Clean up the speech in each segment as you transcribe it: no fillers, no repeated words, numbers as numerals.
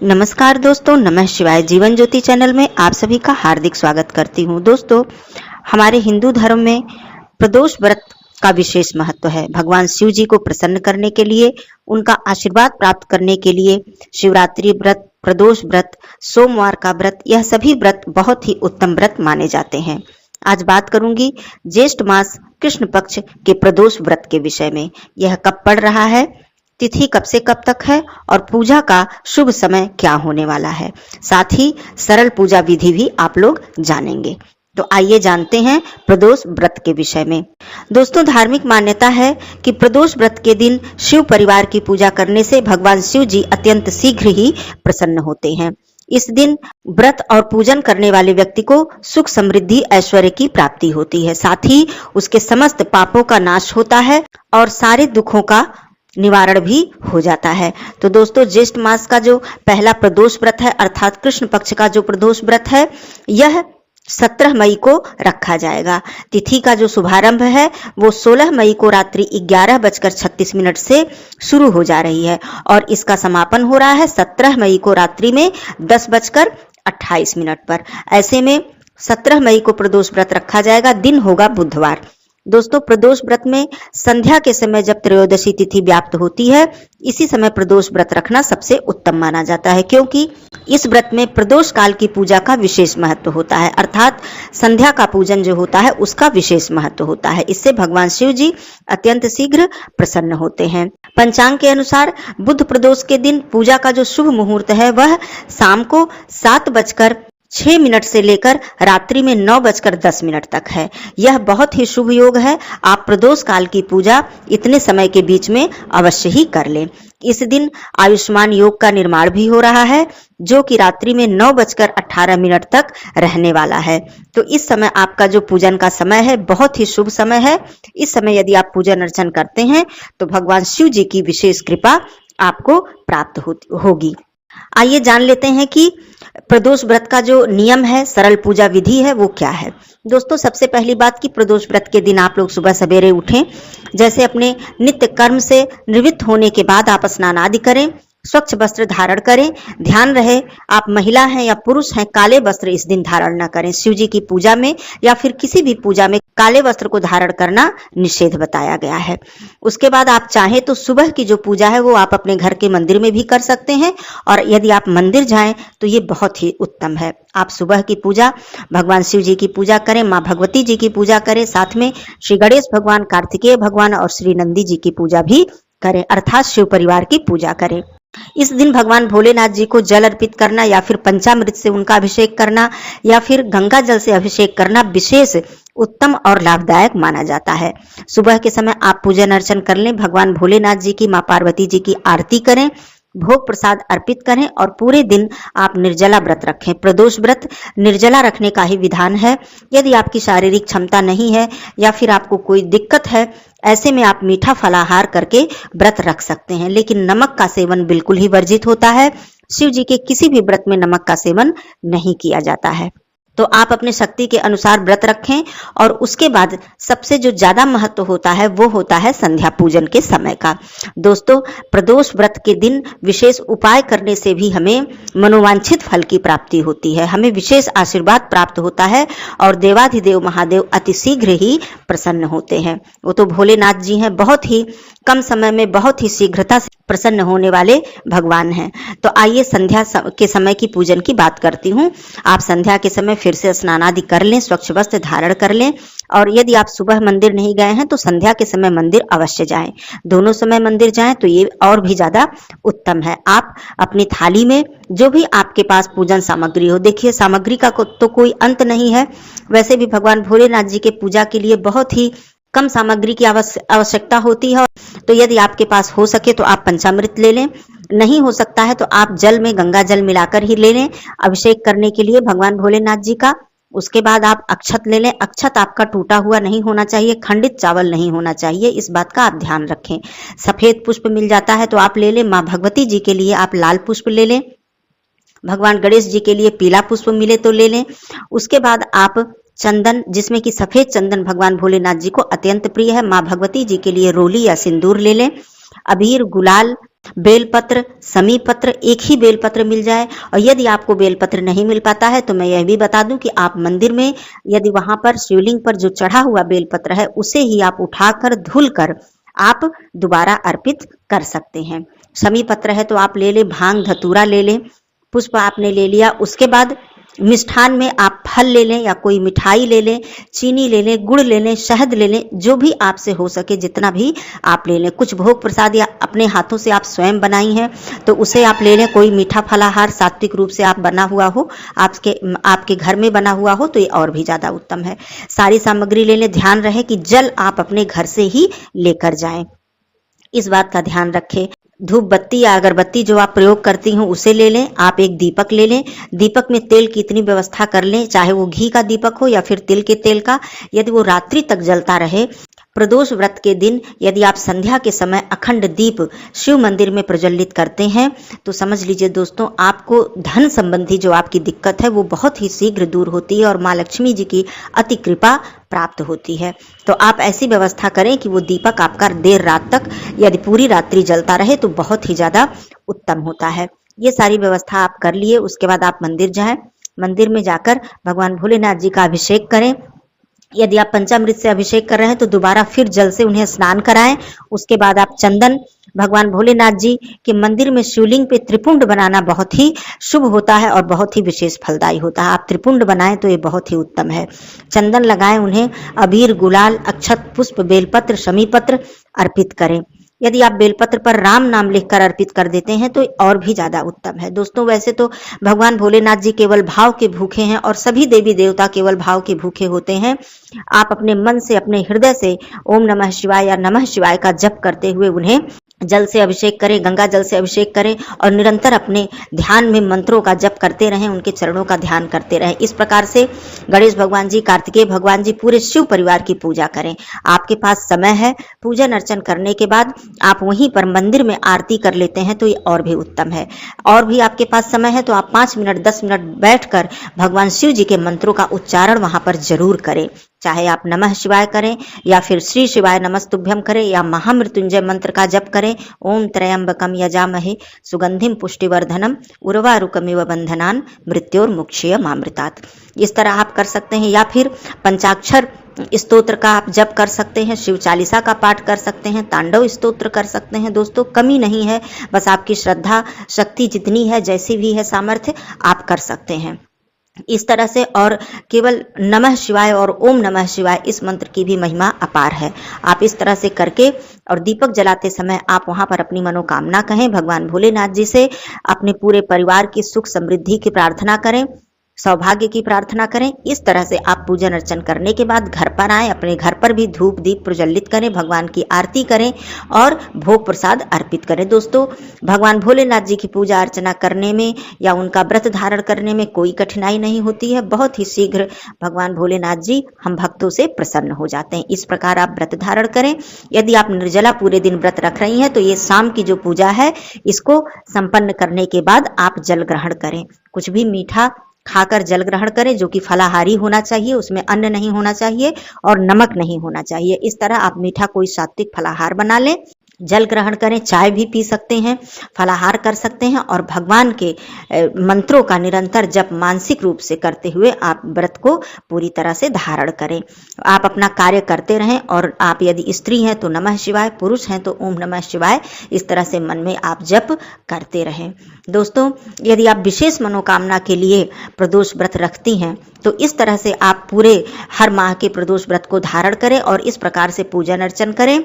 नमस्कार दोस्तों, नमः शिवाय। जीवन ज्योति चैनल में आप सभी का हार्दिक स्वागत करती हूँ। दोस्तों, हमारे हिंदू धर्म में प्रदोष व्रत का विशेष महत्व है। भगवान शिव जी को प्रसन्न करने के लिए, उनका आशीर्वाद प्राप्त करने के लिए शिवरात्रि व्रत, प्रदोष व्रत, सोमवार का व्रत, यह सभी व्रत बहुत ही उत्तम व्रत माने जाते हैं। आज बात करूंगी ज्येष्ठ मास कृष्ण पक्ष के प्रदोष व्रत के विषय में। यह कब पड़ रहा है, तिथि कब से कब तक है और पूजा का शुभ समय क्या होने वाला है। साथ ही सरल पूजा विधि भी आप लोग जानेंगे। तो आइए जानते हैं प्रदोष व्रत के विषय में। दोस्तों, धार्मिक मान्यता है कि प्रदोष व्रत के दिन शिव परिवार की पूजा करने से भगवान शिव जी अत्यंत शीघ्र ही प्रसन्न होते हैं। इस दिन व्रत और पूजन करने वाले व्यक्ति को सुख, समृद्धि, ऐश्वर्य की प्राप्ति होती है। साथ ही उसके समस्त पापों का नाश होता है और सारे दुखों का निवारण भी हो जाता है। तो दोस्तों, ज्येष्ठ मास का जो पहला प्रदोष व्रत है, अर्थात कृष्ण पक्ष का जो प्रदोष व्रत है, यह 17 मई को रखा जाएगा। तिथि का जो शुभारंभ है वो 16 मई को रात्रि 11:36 से शुरू हो जा रही है और इसका समापन हो रहा है 17 मई को रात्रि में 10:28 पर। ऐसे में 17 मई को प्रदोष व्रत रखा जाएगा। दिन होगा बुधवार। दोस्तों, प्रदोष व्रत में संध्या के समय जब त्रयोदशी तिथि व्याप्त होती है, इसी समय प्रदोष व्रत रखना सबसे उत्तम माना जाता है, क्योंकि इस व्रत में प्रदोष काल की पूजा का विशेष महत्व होता है। अर्थात संध्या का पूजन जो होता है उसका विशेष महत्व होता है। इससे भगवान शिव जी अत्यंत शीघ्र प्रसन्न होते हैं। पंचांग के अनुसार बुध प्रदोष के दिन पूजा का जो शुभ मुहूर्त है वह शाम को 7:06 से लेकर रात्रि में 9:10 तक है। यह बहुत ही शुभ योग है। आप प्रदोष काल की पूजा इतने समय के बीच में अवश्य ही कर लें। इस दिन आयुष्मान योग का निर्माण भी हो रहा है, जो कि रात्रि में 9:18 तक रहने वाला है। तो इस समय आपका जो पूजन का समय है बहुत ही शुभ समय है। इस समय यदि आप पूजन अर्चन करते हैं तो भगवान शिव जी की विशेष कृपा आपको प्राप्त होगी। आइए जान लेते हैं कि प्रदोष व्रत का जो नियम है, सरल पूजा विधि है, वो क्या है। दोस्तों, सबसे पहली बात कि प्रदोष व्रत के दिन आप लोग सुबह सवेरे उठें। जैसे अपने नित्य कर्म से निवृत्त होने के बाद आप स्नान आदि करें, स्वच्छ वस्त्र धारण करें। ध्यान रहे, आप महिला हैं या पुरुष हैं, काले वस्त्र इस दिन धारण न करें। शिव जी की पूजा में या फिर किसी भी पूजा में काले वस्त्र को धारण करना निषेध बताया गया है। उसके बाद आप चाहें तो सुबह की जो पूजा है वो आप अपने घर के मंदिर में भी कर सकते हैं, और यदि आप मंदिर जाएं तो ये बहुत ही उत्तम है। आप सुबह की पूजा भगवान शिव जी की पूजा करें, माँ भगवती जी की पूजा करें, साथ में श्री गणेश भगवान, कार्तिकेय भगवान और श्री नंदी जी की पूजा भी करें, अर्थात शिव परिवार की पूजा करें। इस दिन भगवान भोलेनाथ जी को जल अर्पित करना या फिर पंचामृत से उनका अभिषेक करना या फिर गंगा जल से अभिषेक करना विशेष उत्तम और लाभदायक माना जाता है। सुबह के समय आप पूजन अर्चन कर लें, भगवान भोलेनाथ जी की, माँ पार्वती जी की आरती करें, भोग प्रसाद अर्पित करें और पूरे दिन आप निर्जला व्रत रखें। प्रदोष व्रत निर्जला रखने का ही विधान है। यदि आपकी शारीरिक क्षमता नहीं है या फिर आपको कोई दिक्कत है, ऐसे में आप मीठा फलाहार करके व्रत रख सकते हैं, लेकिन नमक का सेवन बिल्कुल ही वर्जित होता है। शिव जी के किसी भी व्रत में नमक का सेवन नहीं किया जाता है। तो आप अपने शक्ति के अनुसार व्रत रखें। और उसके बाद सबसे जो ज्यादा महत्व होता है वो होता है संध्या पूजन के समय का। दोस्तों, प्रदोष व्रत के दिन विशेष उपाय करने से भी हमें मनोवांछित फल की प्राप्ति होती है, हमें विशेष आशीर्वाद प्राप्त होता है और देवाधिदेव महादेव अति शीघ्र ही प्रसन्न होते हैं। वो तो भोलेनाथ जी हैं, बहुत ही कम समय में बहुत ही शीघ्रता से प्रसन्न होने वाले भगवान हैं। तो आइए संध्या के समय की पूजन की बात करती हूँ। आप संध्या के समय फिर से स्नान आदि कर लें, स्वच्छ वस्त्र धारण कर लें, और यदि आप सुबह मंदिर नहीं गए हैं तो संध्या के समय मंदिर अवश्य जाएं। दोनों समय मंदिर जाएं तो ये और भी ज्यादा उत्तम है। आप अपनी थाली में जो भी आपके पास पूजन सामग्री हो, देखिए सामग्री का तो कोई अंत नहीं है। वैसे भी भगवान भोलेनाथ जी के पूजा के लिए बहुत ही कम सामग्री की आवश्यकता होती है। तो यदि आपके पास हो सके तो आप पंचामृत ले लें, नहीं हो सकता है तो आप जल में गंगा जल मिलाकर ही ले लें अभिषेक करने के लिए भगवान भोलेनाथ जी का। उसके बाद आप अक्षत ले लें। अक्षत आपका टूटा हुआ नहीं होना चाहिए, खंडित चावल नहीं होना चाहिए, इस बात का आप ध्यान रखें। सफेद पुष्प मिल जाता है तो आप ले लें। माँ भगवती जी के लिए आप लाल पुष्प ले लें, भगवान गणेश जी के लिए पीला पुष्प मिले तो ले लें। उसके बाद आप चंदन, जिसमें कि सफेद चंदन भगवान भोलेनाथ जी को अत्यंत प्रिय है, माँ भगवती जी के लिए रोली या सिंदूर ले लें। अबीर, गुलाल, बेलपत्र, समीपत्र, एक ही बेलपत्र मिल जाए। और यदि आपको बेलपत्र नहीं मिल पाता है तो मैं यह भी बता दूं कि आप मंदिर में यदि वहां पर शिवलिंग पर जो चढ़ा हुआ बेलपत्र है उसे ही आप उठाकर धुलकर आप दोबारा अर्पित कर सकते हैं। समीपत्र है तो आप ले लें, भांग धतूरा ले लें, पुष्प आपने ले लिया। उसके बाद मिष्ठान में आप फल ले लें या कोई मिठाई ले लें, चीनी ले लें, गुड़ ले लें, शहद ले लें, जो भी आपसे हो सके जितना भी आप ले लें। कुछ भोग प्रसाद या अपने हाथों से आप स्वयं बनाई हैं तो उसे आप ले लें। कोई मीठा फलाहार सात्विक रूप से आप बना हुआ हो, आपके घर में बना हुआ हो तो ये और भी ज़्यादा उत्तम है। सारी सामग्री ले लें। ध्यान रहे कि जल आप अपने घर से ही लेकर जाएं, इस बात का ध्यान रखें। धूप बत्ती या अगरबत्ती जो आप प्रयोग करती हो उसे ले लें। आप एक दीपक ले लें। दीपक में तेल की इतनी व्यवस्था कर लें, चाहे वो घी का दीपक हो या फिर तिल के तेल का, यदि वो रात्रि तक जलता रहे। प्रदोष व्रत के दिन यदि आप संध्या के समय अखंड दीप शिव मंदिर में प्रज्वलित करते हैं तो समझ लीजिए दोस्तों, आपको धन संबंधी जो आपकी दिक्कत है वो बहुत ही शीघ्र दूर होती है और माँ लक्ष्मी जी की अति कृपा प्राप्त होती है। तो आप ऐसी व्यवस्था करें कि वो दीपक आपका देर रात तक यदि पूरी रात्रि जलता रहे तो बहुत ही ज़्यादा उत्तम होता है। ये सारी व्यवस्था आप कर लिए। उसके बाद आप मंदिर जाएं। मंदिर में जाकर भगवान भोलेनाथ जी का अभिषेक करें। यदि आप पंचामृत से अभिषेक कर रहे हैं तो दोबारा फिर जल से उन्हें स्नान कराएं। उसके बाद आप चंदन, भगवान भोलेनाथ जी के मंदिर में शिवलिंग पे त्रिपुंड बनाना बहुत ही शुभ होता है और बहुत ही विशेष फलदायी होता है। आप त्रिपुंड बनाएं तो ये बहुत ही उत्तम है। चंदन लगाएं, उन्हें अबीर, गुलाल, अक्षत, पुष्प, बेलपत्र, शमीपत्र अर्पित करें। यदि आप बेलपत्र पर राम नाम लिखकर अर्पित कर देते हैं तो और भी ज्यादा उत्तम है। दोस्तों, वैसे तो भगवान भोलेनाथ जी केवल भाव के भूखे हैं और सभी देवी देवता केवल भाव के भूखे होते हैं। आप अपने मन से, अपने हृदय से ओम नमः शिवाय या नमः शिवाय का जप करते हुए उन्हें जल से अभिषेक करें, गंगा जल से अभिषेक करें और निरंतर अपने ध्यान में मंत्रों का जप करते रहें, उनके चरणों का ध्यान करते रहें। इस प्रकार से गणेश भगवान जी, कार्तिकेय भगवान जी, पूरे शिव परिवार की पूजा करें। आपके पास समय है, पूजन अर्चन करने के बाद आप वहीं पर मंदिर में आरती कर लेते हैं तो ये और भी उत्तम है। और भी आपके पास समय है तो आप 5 मिनट 10 मिनट बैठकर भगवान शिव जी के मंत्रों का उच्चारण वहां पर जरूर करें। चाहे आप नमः शिवाय करें या फिर श्री शिवाय नमस्तुभ्यम करें या महामृत्युंजय मंत्र का जप करें। ओम त्रयंबकम यजामहे सुगंधिम पुष्टिवर्धनम उर्वारुकमिव बंधनान मृत्योर्मुक्षीयमामृतात्। इस तरह आप कर सकते हैं। या फिर पंचाक्षर स्तोत्र का आप जप कर सकते हैं, शिव चालीसा का पाठ कर सकते हैं, तांडव स्तोत्र कर सकते हैं। दोस्तों, कमी नहीं है, बस आपकी श्रद्धा शक्ति जितनी है, जैसी भी है सामर्थ्य, आप कर सकते हैं इस तरह से। और केवल नमः शिवाय और ओम नमः शिवाय इस मंत्र की भी महिमा अपार है। आप इस तरह से करके और दीपक जलाते समय आप वहां पर अपनी मनोकामना कहें, भगवान भोलेनाथ जी से अपने पूरे परिवार की सुख समृद्धि की प्रार्थना करें, सौभाग्य की प्रार्थना करें। इस तरह से आप पूजन अर्चन करने के बाद घर पर आए, अपने घर पर भी धूप दीप प्रज्वलित करें, भगवान की आरती करें और भोग प्रसाद अर्पित करें। दोस्तों, भगवान भोलेनाथ जी की पूजा अर्चना करने में या उनका व्रत धारण करने में कोई कठिनाई नहीं होती है। बहुत ही शीघ्र भगवान भोलेनाथ जी हम भक्तों से प्रसन्न हो जाते हैं। इस प्रकार आप व्रत धारण करें। यदि आप निर्जला पूरे दिन व्रत रख रही हैं तो ये शाम की जो पूजा है इसको संपन्न करने के बाद आप जल ग्रहण करें। कुछ भी मीठा खाकर जल ग्रहण करें, जो कि फलाहारी होना चाहिए, उसमें अन्न नहीं होना चाहिए और नमक नहीं होना चाहिए। इस तरह आप मीठा कोई सात्विक फलाहार बना लें, जल ग्रहण करें, चाय भी पी सकते हैं, फलाहार कर सकते हैं और भगवान के मंत्रों का निरंतर जप मानसिक रूप से करते हुए आप व्रत को पूरी तरह से धारण करें। आप अपना कार्य करते रहें और आप यदि स्त्री हैं तो नमः शिवाय, पुरुष हैं तो ओम नमः शिवाय, इस तरह से मन में आप जप करते रहें। दोस्तों, यदि आप विशेष मनोकामना के लिए प्रदोष व्रत रखती हैं तो इस तरह से आप पूरे हर माह के प्रदोष व्रत को धारण करें और इस प्रकार से पूजन अर्चन करें।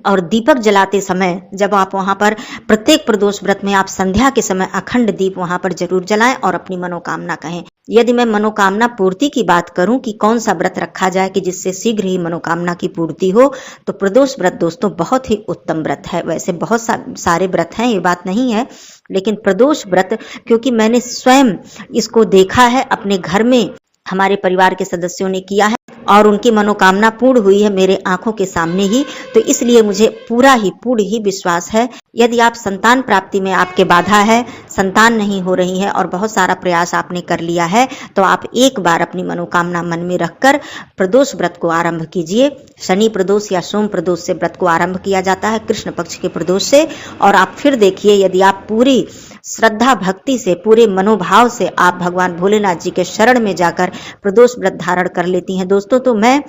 और दीपक जलाते समय जब आप वहां पर प्रत्येक प्रदोष व्रत में आप संध्या के समय अखंड दीप वहां पर जरूर जलाएं और अपनी मनोकामना कहें। यदि मैं मनोकामना पूर्ति की बात करूं कि कौन सा व्रत रखा जाए कि जिससे शीघ्र ही मनोकामना की पूर्ति हो, तो प्रदोष व्रत दोस्तों बहुत ही उत्तम व्रत है। वैसे बहुत सारे व्रत हैं, ये बात नहीं है, लेकिन प्रदोष व्रत क्योंकि मैंने स्वयं इसको देखा है, अपने घर में हमारे परिवार के सदस्यों ने किया है, और उनकी मनोकामना पूर्ण हुई है मेरे आंखों के सामने ही। तो इसलिए मुझे पूर्ण ही विश्वास है। यदि आप संतान प्राप्ति में आपके बाधा है, संतान नहीं हो रही है और बहुत सारा प्रयास आपने कर लिया है, तो आप एक बार अपनी मनोकामना मन में रखकर प्रदोष व्रत को आरंभ कीजिए। शनि प्रदोष या सोम प्रदोष से व्रत को आरंभ किया जाता है, कृष्ण पक्ष के प्रदोष से। और आप फिर देखिए, यदि आप पूरी श्रद्धा भक्ति से, पूरे मनोभाव से आप भगवान भोलेनाथ जी के शरण में जाकर प्रदोष व्रत धारण कर लेती हैं दोस्तों, तो मैं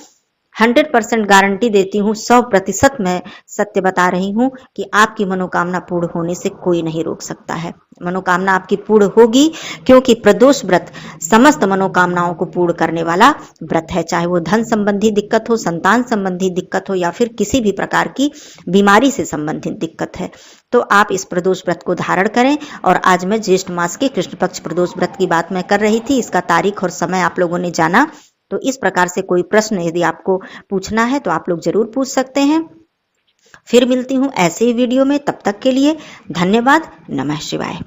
100% गारंटी देती हूँ, 100% मैं सत्य बता रही हूँ कि आपकी मनोकामना पूर्ण होने से कोई नहीं रोक सकता है। मनोकामना आपकी पूर्ण होगी, क्योंकि प्रदोष व्रत समस्त मनोकामनाओं को पूर्ण करने वाला व्रत है। चाहे वो धन संबंधी दिक्कत हो, संतान संबंधी दिक्कत हो, या फिर किसी भी प्रकार की बीमारी से संबंधित दिक्कत है, तो आप इस प्रदोष व्रत को धारण करें। और आज मैं ज्येष्ठ मास के कृष्ण पक्ष प्रदोष व्रत की बात मैं कर रही थी, इसका तारीख और समय आप लोगों ने जाना। तो इस प्रकार से कोई प्रश्न यदि आपको पूछना है तो आप लोग जरूर पूछ सकते हैं। फिर मिलती हूँ ऐसे ही वीडियो में, तब तक के लिए धन्यवाद। नमः शिवाय।